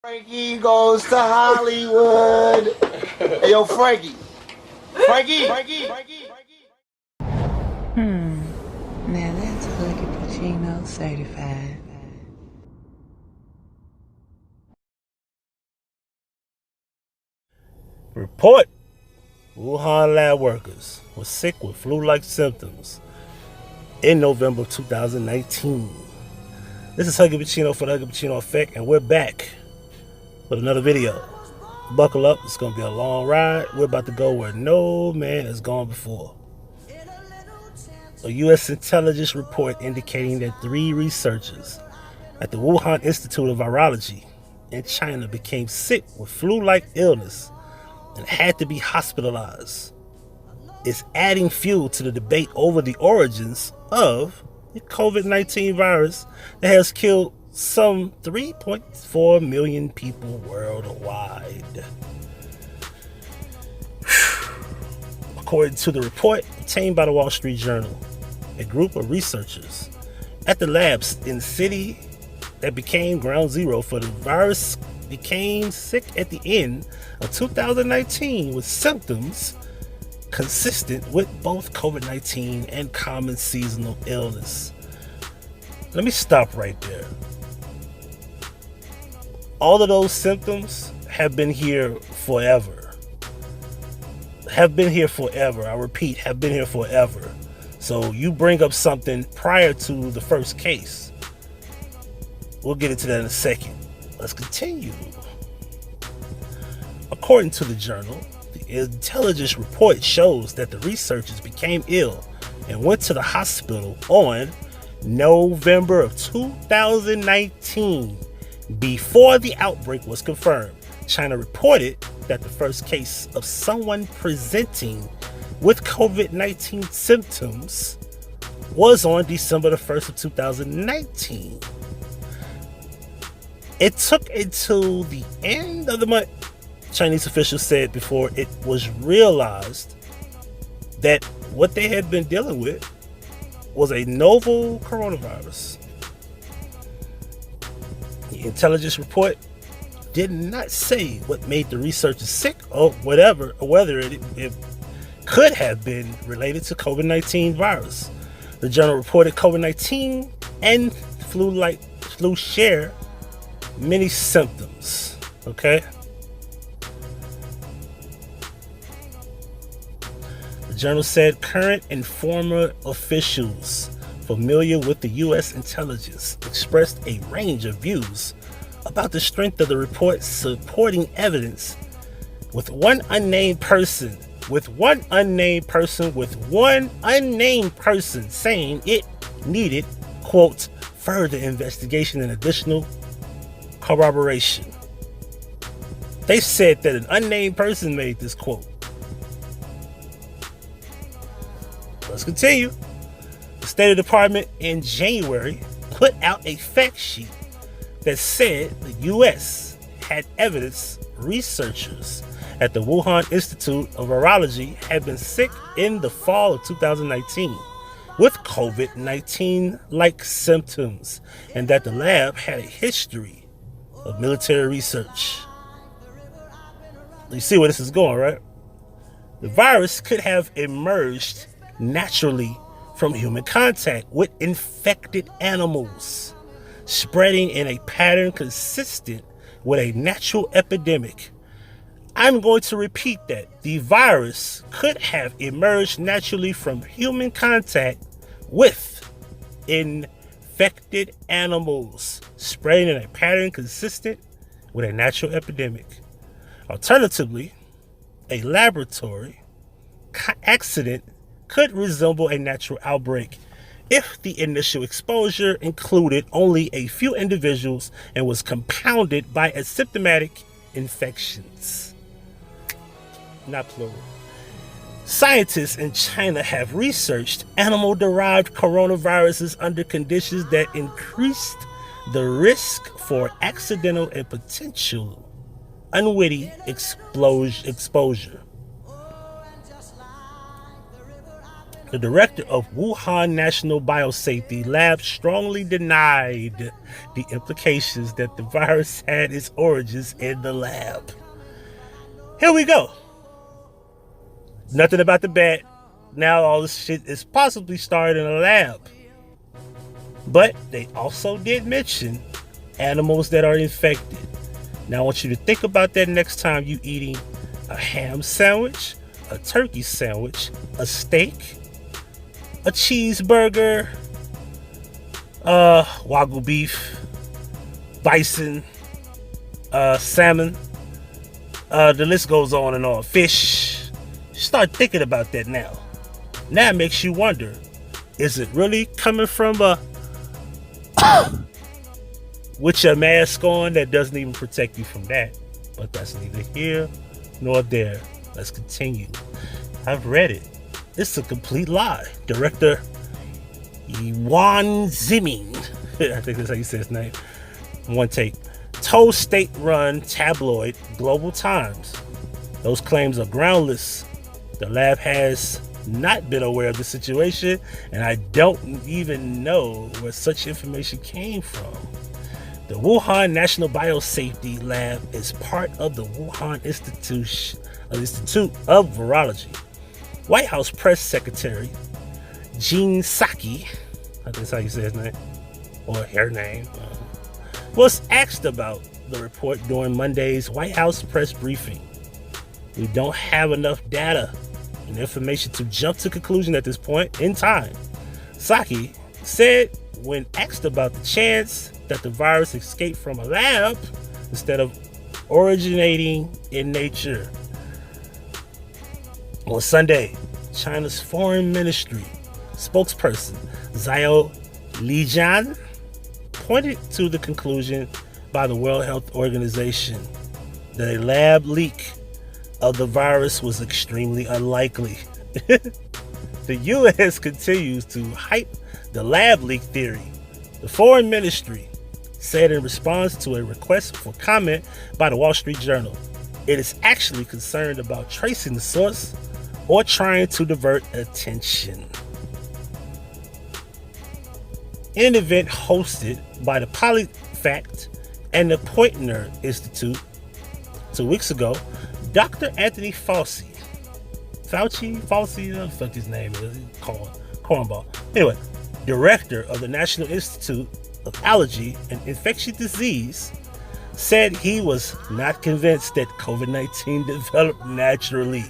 Frankie goes to Hollywood. Hey, yo, Frankie. Frankie. Now that's Huggie Pacino certified. Report: Wuhan lab workers were sick with flu-like symptoms in November 2019. This is Huggie Pacino for the Huggie Pacino Effect, and we're back with another video. Buckle up, it's going to be a long ride. We're about to go where no man has gone before. A U.S. intelligence report indicating that 3 researchers at the Wuhan Institute of Virology in China became sick with flu-like illness and had to be hospitalized is adding fuel to the debate over the origins of the COVID-19 virus that has killed some 3.4 million people worldwide. According to the report obtained by the Wall Street Journal, a group of researchers at the labs in the city that became ground zero for the virus became sick at the end of 2019 with symptoms consistent with both COVID-19 and common seasonal illness. Let me stop right there. All of those symptoms have been here forever. I repeat, have been here forever. So you bring up something prior to the first case. We'll get into that in a second. Let's continue. According to the journal, the intelligence report shows that the researchers became ill and went to the hospital on November of 2019 before the outbreak was confirmed. China reported that the first case of someone presenting with COVID-19 symptoms was on December the 1st of 2019. It took until the end of the month, Chinese officials said, before it was realized that what they had been dealing with was a novel coronavirus. The intelligence report did not say what made the researchers sick or whatever, or whether it could have been related to COVID-19 virus. The journal reported COVID-19 and flu share many symptoms. Okay. The journal said current and former officials familiar with the U.S. intelligence expressed a range of views about the strength of the report, supporting evidence with one unnamed person saying it needed, quote, further investigation and additional corroboration. They said that an unnamed person made this quote. Let's continue. The State Department in January put out a fact sheet that said the U.S. had evidence researchers at the Wuhan Institute of Virology had been sick in the fall of 2019 with COVID-19-like symptoms, and that the lab had a history of military research. You see where this is going, right? The virus could have emerged naturally from human contact with infected animals, spreading in a pattern consistent with a natural epidemic. I'm going to repeat that. The virus could have emerged naturally from human contact with infected animals, spreading in a pattern consistent with a natural epidemic. Alternatively, a laboratory accident could resemble a natural outbreak if the initial exposure included only a few individuals and was compounded by asymptomatic infections. Not plural. Scientists in China have researched animal-derived coronaviruses under conditions that increased the risk for accidental and potential unwitting exposure. The director of Wuhan National Biosafety Lab strongly denied the implications that the virus had its origins in the lab. Here we go. Nothing about the bat. Now all this shit is possibly started in a lab. But they also did mention animals that are infected. Now I want you to think about that next time you eating a ham sandwich, a turkey sandwich, a steak, a cheeseburger, wagyu beef, bison, salmon, the list goes on and on, fish. Start thinking about that now. Now it makes you wonder, is it really coming from with your mask on that doesn't even protect you from that? But that's neither here nor there. Let's continue. I've read it. It's a complete lie. Director Yuan Ziming, I think that's how you say his name, one take, told state-run tabloid Global Times those claims are groundless. The lab has not been aware of the situation, and I don't even know where such information came from. The Wuhan National Biosafety Lab is part of the Wuhan Institute of Virology. White House Press Secretary Jen Psaki, I think that's how you say his name, or her name, was asked about the report during Monday's White House press briefing. We don't have enough data and information to jump to conclusion at this point in time, Psaki said when asked about the chance that the virus escaped from a lab instead of originating in nature. On Sunday, China's Foreign Ministry spokesperson Zhao Lijian pointed to the conclusion by the World Health Organization that a lab leak of the virus was extremely unlikely. The U.S. continues to hype the lab leak theory. The Foreign Ministry said in response to a request for comment by the Wall Street Journal, it is actually concerned about tracing the source or trying to divert attention. In an event hosted by the PolyFact and the Poynter Institute 2 weeks ago, Dr. Anthony Fauci, fuck his name is, cornball. Anyway, director of the National Institute of Allergy and Infectious Disease, said he was not convinced that COVID-19 developed naturally,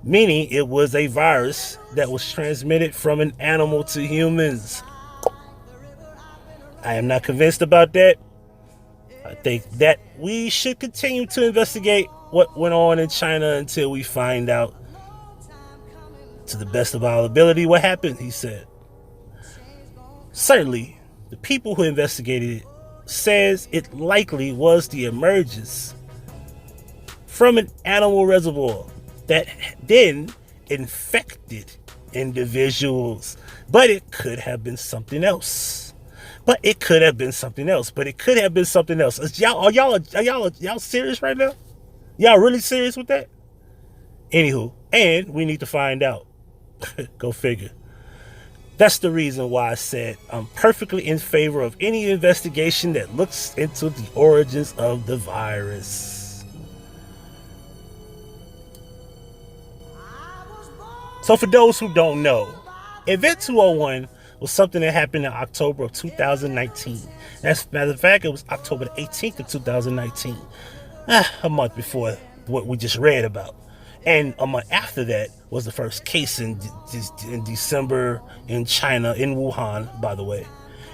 meaning it was a virus that was transmitted from an animal to humans. I am not convinced about that. I think that we should continue to investigate what went on in China until we find out, to the best of our ability, what happened, he said. Certainly, the people who investigated it says it likely was the emergence from an animal reservoir that then infected individuals. But it could have been something else. Y'all serious right now? Y'all really serious with that? Anywho, and we need to find out. Go figure. That's the reason why I said I'm perfectly in favor of any investigation that looks into the origins of the virus. So for those who don't know, Event 201 was something that happened in October of 2019. As a matter of fact, it was October the 18th of 2019. A month before what we just read about. And a month after that was the first case in December in China, in Wuhan, by the way.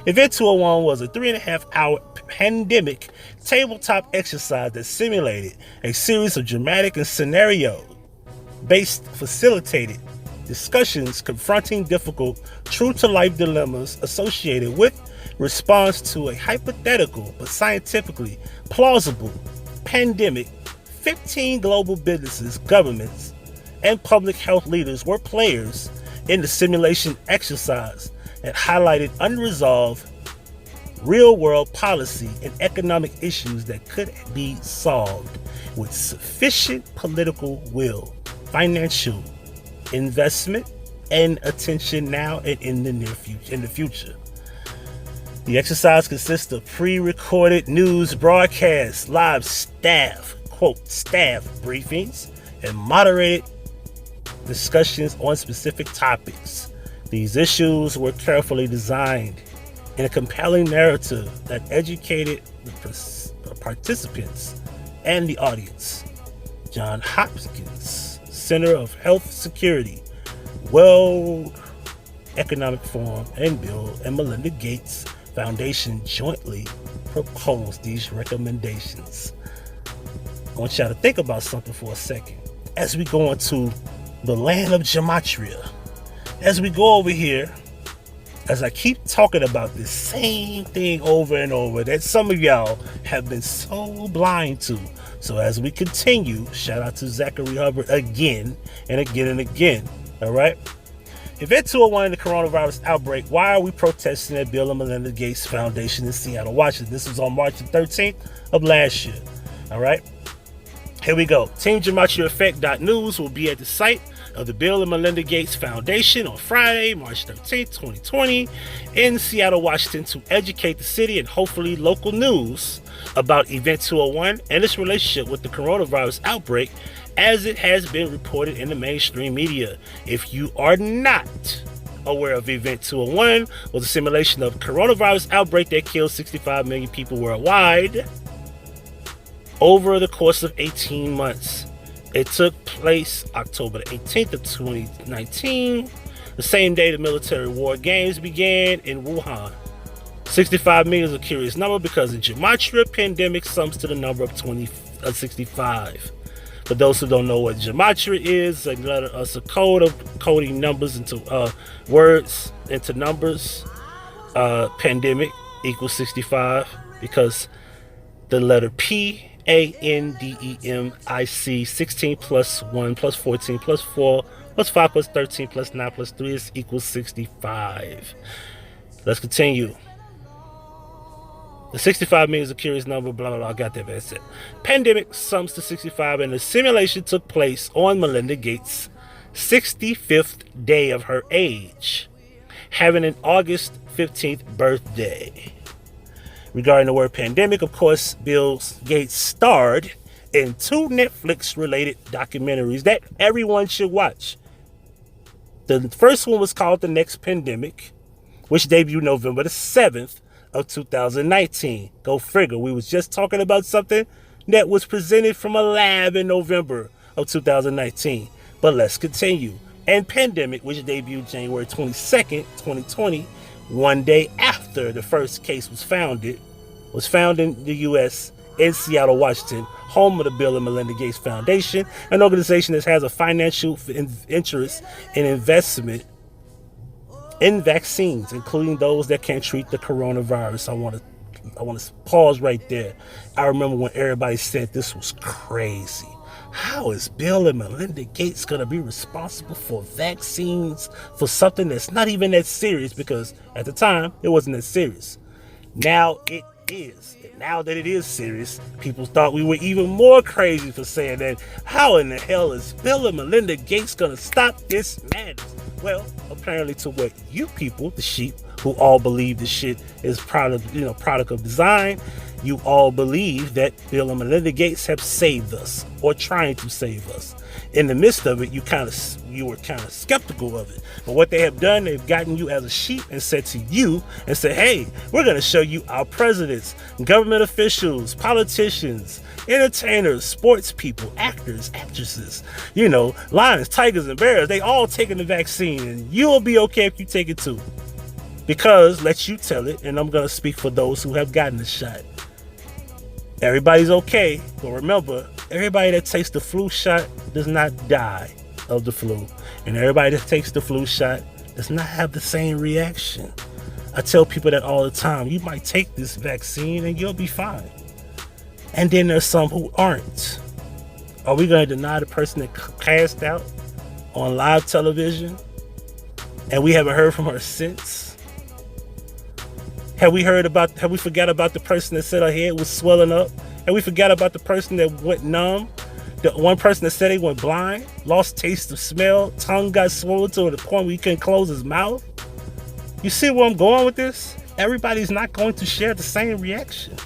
Event 201 was a 3.5-hour pandemic tabletop exercise that simulated a series of dramatic and scenario-based facilitated discussions confronting difficult, true-to-life dilemmas associated with response to a hypothetical but scientifically plausible pandemic. 15 global businesses, governments, and public health leaders were players in the simulation exercise that highlighted unresolved real-world policy and economic issues that could be solved with sufficient political will, financial investment, and attention now and in the near future. The exercise consists of pre-recorded news broadcasts, live staff briefings, and moderated discussions on specific topics. These issues were carefully designed in a compelling narrative that educated the participants and the audience. John Hopkins Center of Health Security, World Economic Forum, and Bill and Melinda Gates Foundation jointly proposed these recommendations. I want y'all to think about something for a second. As we go into the land of gematria, as we go over here, as I keep talking about this same thing over and over that some of y'all have been so blind to. So as we continue, shout out to Zachary Hubbard again and again and again. All right. Event 201 in the coronavirus outbreak. Why are we protesting at Bill and Melinda Gates Foundation in Seattle, Washington? This was on March the 13th of last year. All right. Here we go. Team GematriaEffect.news will be at the site of the Bill and Melinda Gates Foundation on Friday, March 13th, 2020 in Seattle, Washington to educate the city and hopefully local news about Event 201 and its relationship with the coronavirus outbreak as it has been reported in the mainstream media. If you are not aware of Event 201, was a simulation of coronavirus outbreak that killed 65 million people worldwide over the course of 18 months. It took place October the 18th of 2019, the same day the military war games began in Wuhan. 65 million is a curious number because in gematria, pandemic sums to the number of 65. For those who don't know what gematria is, it's a code of coding numbers into words into numbers. Pandemic equals 65 because the letter P, ANDEMIC, 16 plus 1 plus 14 plus 4 plus 5 plus 13 plus 9 plus 3 is equals 65. Let's continue. The 65 million is a curious number, blah, blah, blah. I got that, that's it. Pandemic sums to 65, and the simulation took place on Melinda Gates' 65th day of her age, having an August 15th birthday. Regarding the word pandemic, of course, Bill Gates starred in 2 Netflix-related documentaries that everyone should watch. The first one was called The Next Pandemic, which debuted November the 7th of 2019. Go figure. We was just talking about something that was presented from a lab in November of 2019. But let's continue. And Pandemic, which debuted January 22nd, 2020, one day after the first case was found in the U.S. in Seattle, Washington, home of the Bill and Melinda Gates Foundation, an organization that has a financial interest in investment in vaccines, including those that can treat the coronavirus. I want to pause right there. I remember when everybody said this was crazy. How is Bill and Melinda Gates going to be responsible for vaccines for something that's not even that serious? Because at the time, it wasn't that serious. Now it is. And now that it is serious, people thought we were even more crazy for saying that. How in the hell is Bill and Melinda Gates going to stop this madness? Well, apparently to what you people, the sheep, who all believe the shit is product of design, you all believe that Bill and Melinda Gates have saved us or trying to save us. In the midst of it, you were kind of skeptical of it. But what they have done, they've gotten you as a sheep and said to you and said, hey, we're going to show you our presidents, government officials, politicians, entertainers, sports people, actors, actresses, lions, tigers, and bears. They all taking the vaccine, and you'll be okay if you take it too. Because, let you tell it, and I'm going to speak for those who have gotten the shot. Everybody's okay, but remember, everybody that takes the flu shot does not die of the flu. And everybody that takes the flu shot does not have the same reaction. I tell people that all the time. You might take this vaccine and you'll be fine. And then there's some who aren't. Are we going to deny the person that passed out on live television and we haven't heard from her since? Have we forgot about the person that said her head was swelling up? Have we forgot about the person that went numb? The one person that said he went blind, lost taste of smell, tongue got swollen to the point where he couldn't close his mouth. You see where I'm going with this? Everybody's not going to share the same reaction.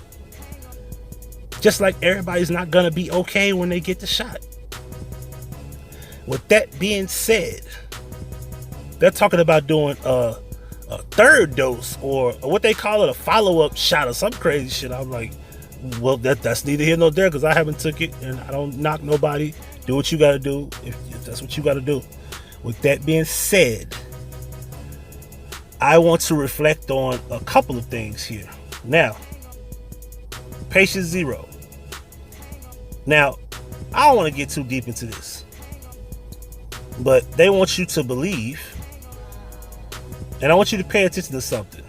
Just like everybody's not going to be okay when they get the shot. With that being said, they're talking about doing a third dose or what they call it, a follow-up shot or some crazy shit. I'm like, well, that's neither here nor there because I haven't took it and I don't knock nobody. Do what you got to do if that's what you got to do. With that being said, I want to reflect on a couple of things here. Now, patient zero. Now, I don't want to get too deep into this, but they want you to believe, and I want you to pay attention to something.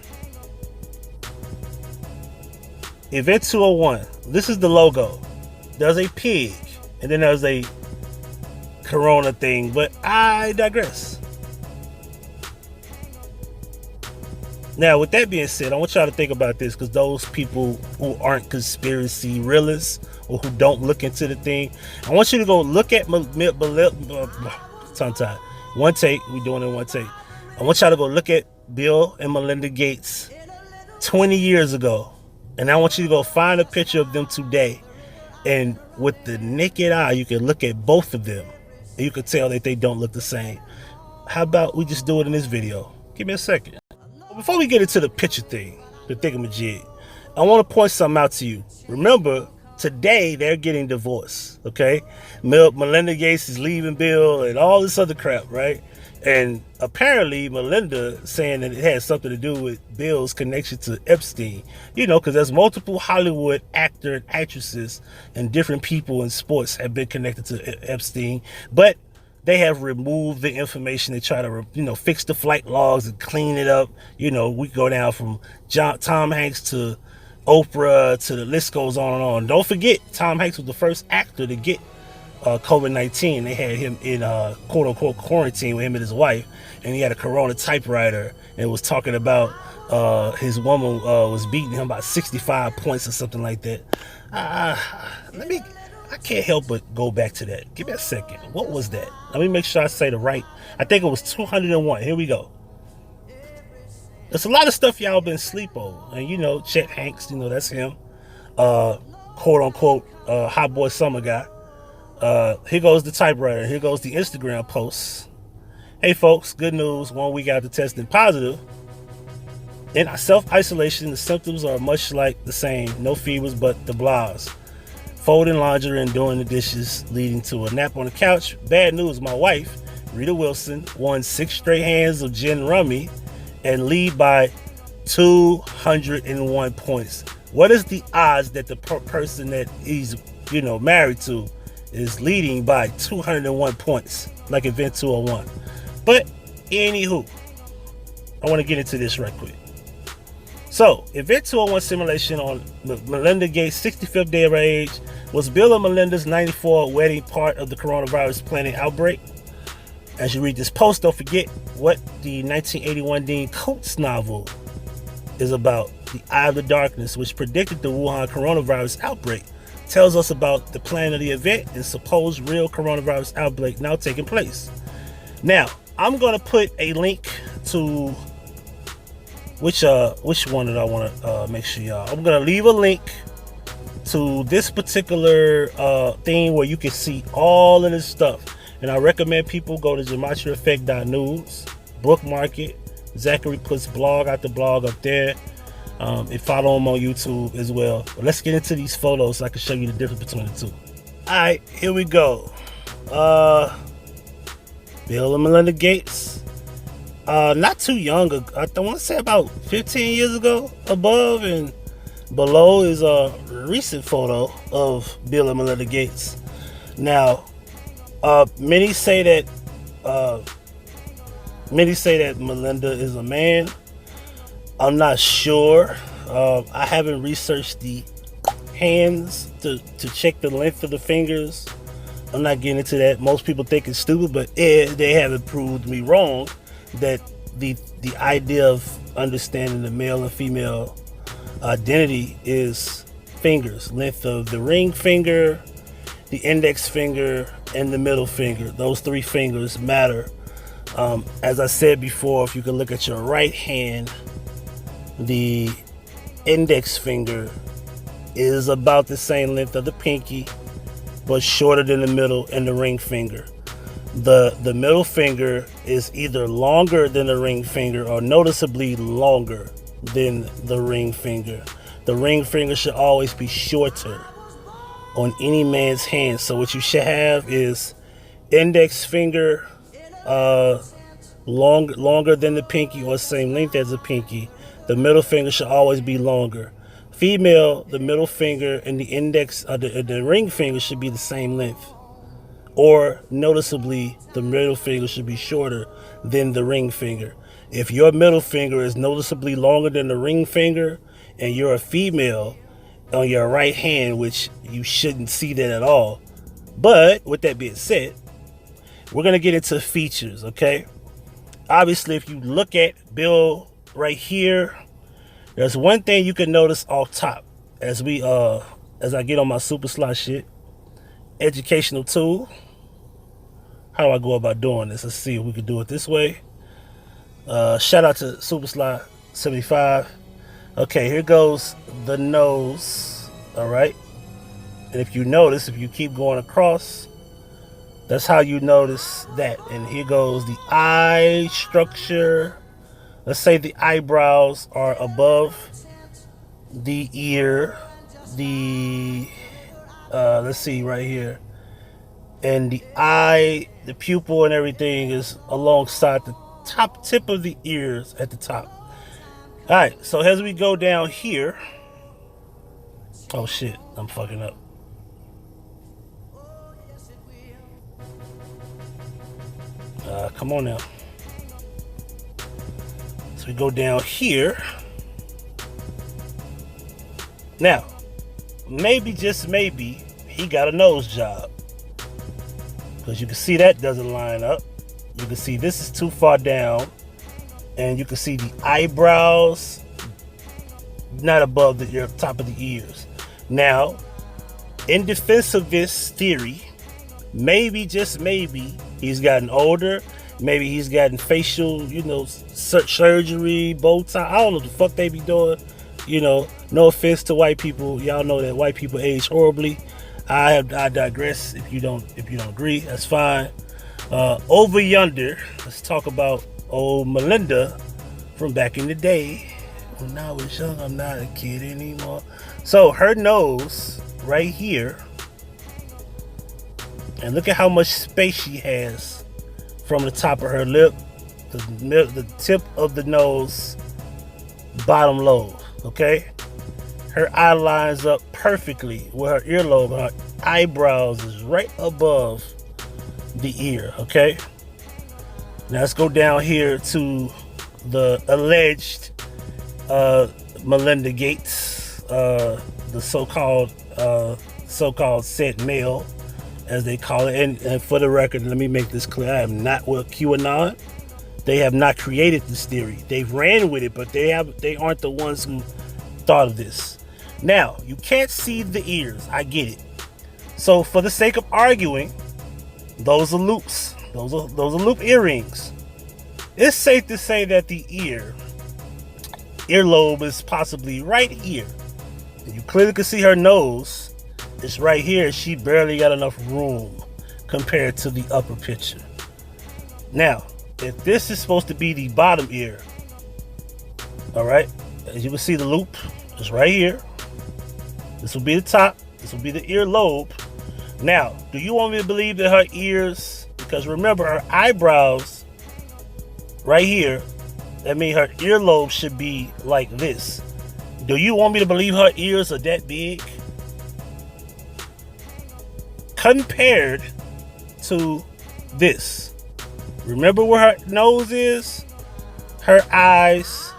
Event 201, this is the logo. There's a pig, and then there's a Corona thing, but I digress. Now, with that being said, I want y'all to think about this because those people who aren't conspiracy realists or who don't look into the thing, I want you to go look at one take. We're doing it in one take. I want y'all to go look at Bill and Melinda Gates 20 years ago, and I want you to go find a picture of them today, and with the naked eye, you can look at both of them, and you can tell that they don't look the same. How about we just do it in this video? Give me a second. Before we get into the picture thing, the thingamajig, I want to point something out to you. Remember, today they're getting divorced, okay? Melinda Gates is leaving Bill and all this other crap, right? And apparently Melinda saying that it has something to do with Bill's connection to Epstein, you know, because there's multiple Hollywood actor and actresses and different people in sports have been connected to Epstein, but they have removed the information. They try to, you know, fix the flight logs and clean it up. You know, we go down from Tom Hanks to Oprah to the list goes on and on. Don't forget, Tom Hanks was the first actor to get COVID-19. They had him in quote unquote quarantine with him and his wife, and he had a Corona typewriter and was talking about his woman was beating him by 65 points or something like that. I can't help but go back to that. Give me a second. What was that? Let me make sure I say the right. I think it was 201. Here we go. There's a lot of stuff y'all been sleep over. And you know, Chet Hanks, you know, that's him. Quote unquote hot boy summer guy. Here goes the typewriter. Here goes the Instagram posts. Hey folks, good news. 1 week after testing positive. In self-isolation, the symptoms are much like the same. No fevers, but the blahs. Folding laundry and doing the dishes, leading to a nap on the couch. Bad news, my wife, Rita Wilson, won 6 straight hands of gin rummy and lead by 201 points. What is the odds that the person that he's, you know, married to is leading by 201 points, like Event 201? But anywho, I want to get into this right quick. So, Event 201 simulation on Melinda Gates' 65th day of her age. Was Bill and Melinda's 94 wedding part of the coronavirus planning outbreak? As you read this post, don't forget what the 1981 Dean Koontz novel is about. The Eye of the Darkness, which predicted the Wuhan coronavirus outbreak, tells us about the plan of the event and supposed real coronavirus outbreak now taking place. Now, I'm going to put a link to which one did I want to make sure y'all. I'm going to leave a link to this particular thing where you can see all of this stuff. And I recommend people go to gematryeffect.news, bookmark it. Zachary puts blog after blog up there. And follow him on YouTube as well. But let's get into these photos so I can show you the difference between the two. Alright, here we go. Bill and Melinda Gates. Not too young. I want to say about 15 years ago. Above and below is a recent photo of Bill and Melinda Gates. Now, many say that Melinda is a man. I'm not sure. I haven't researched the hands to check the length of the fingers. I'm not getting into that. Most people think it's stupid, but they haven't proved me wrong that the idea of understanding the male and female identity is fingers, length of the ring finger the index finger, and the middle finger. Those three fingers matter. As I said before, if you can look at your right hand, the index finger is about the same length of the pinky, but shorter than the middle and the ring finger. The middle finger is either longer than the ring finger or noticeably longer than the ring finger. The ring finger should always be shorter on any man's hand. So what you should have is index finger longer than the pinky or same length as the pinky. The middle finger should always be longer. Female, the middle finger and the index, the ring finger should be the same length. Or noticeably, the middle finger should be shorter than the ring finger. If your middle finger is noticeably longer than the ring finger and you're a female on your right hand, which you shouldn't see that at all. But with that being said, we're going to get into features, okay? Obviously, if you look at Bill right here, there's one thing you can notice off top as I get on my super slot shit. Educational tool. How do I go about doing this? Let's see if we can do it this way. Shout out to Super Slot 75. Okay, here goes the nose. All right. And if you notice, if you keep going across, that's how you notice that. And here goes the eye structure. Let's say the eyebrows are above the ear. Let's see right here. And the eye, the pupil and everything is alongside the top tip of the ears at the top. All right, so as we go down here. Oh shit, I'm fucking up. Come on now. So we go down here. Now, maybe, just maybe, he got a nose job. Because you can see that doesn't line up. You can see this is too far down. And you can see the eyebrows not above the top of the ears. Now, in defense of this theory, maybe, just maybe, he's gotten older. Maybe he's gotten facial, surgery, bow tie. I don't know what the fuck they be doing. No offense to white people. Y'all know that white people age horribly. I digress. If you don't agree, that's fine. Over yonder, let's talk about old Melinda from back in the day. When I was young, I'm not a kid anymore. So her nose right here, and look at how much space she has from the top of her lip, the tip of the nose, bottom lobe. Okay, her eye lines up perfectly with her earlobe. Her eyebrows is right above the ear. Okay, now let's go down here to the alleged Melinda Gates, the so-called said male, as they call it. And for the record, let me make this clear: I am not with QAnon. They have not created this theory. They've ran with it, but they aren't the ones who thought of this. Now, you can't see the ears. I get it. So for the sake of arguing, those are loops. Those are loop earrings. It's safe to say that the earlobe is possibly right here. And you clearly can see her nose. It's right here. She barely got enough room compared to the upper picture. Now, if this is supposed to be the bottom ear, all right, as you can see, the loop is right here. This will be the top. This will be the earlobe. Now, do you want me to believe that her ears, because remember, her eyebrows right here, that means her earlobe should be like this. Do you want me to believe her ears are that big compared to this? Remember where her nose is? Her eyes.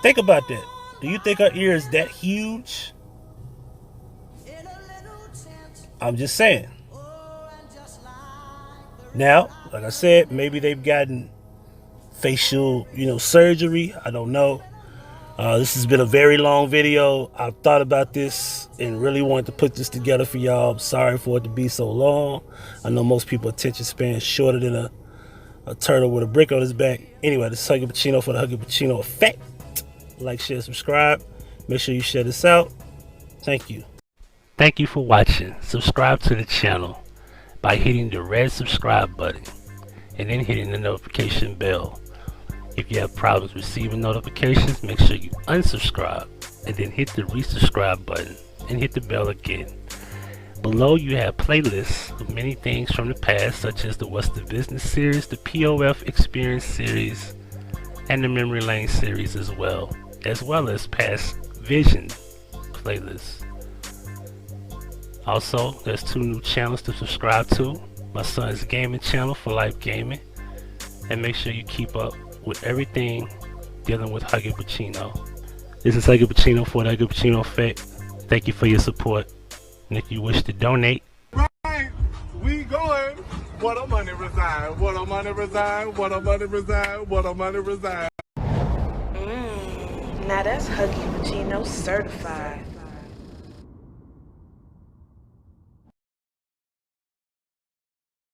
Think about that. Do you think her ear is that huge? I'm just saying. Now, like I said, maybe they've gotten facial, surgery. I don't know. This has been a very long video. I've thought about this and really wanted to put this together for y'all. I'm sorry for it to be so long. I know most people attention span is shorter than a turtle with a brick on his back. Anyway, this is Huggie Pacino for the Huggie Pacino Effect. Like, share, subscribe. Make sure you share this out. Thank you. Thank you for watching. Subscribe to the channel by hitting the red subscribe button and then hitting the notification bell. If you have problems receiving notifications, make sure you unsubscribe and then hit the resubscribe button and hit the bell again. Below you have playlists of many things from the past, such as the What's the Business series, the POF Experience series, and the Memory Lane series as well as past Vision playlists. Also, there's 2 new channels to subscribe to. My son's gaming channel, For Life Gaming, and make sure you keep up with everything dealing with Huggie Pacino. This is Huggie Pacino for the Huggie Pacino Effect. Thank you for your support. And if you wish to donate, right, we going. What a money reside, what a money reside, what a money reside, what a money reside. Now that's Huggie Pacino certified.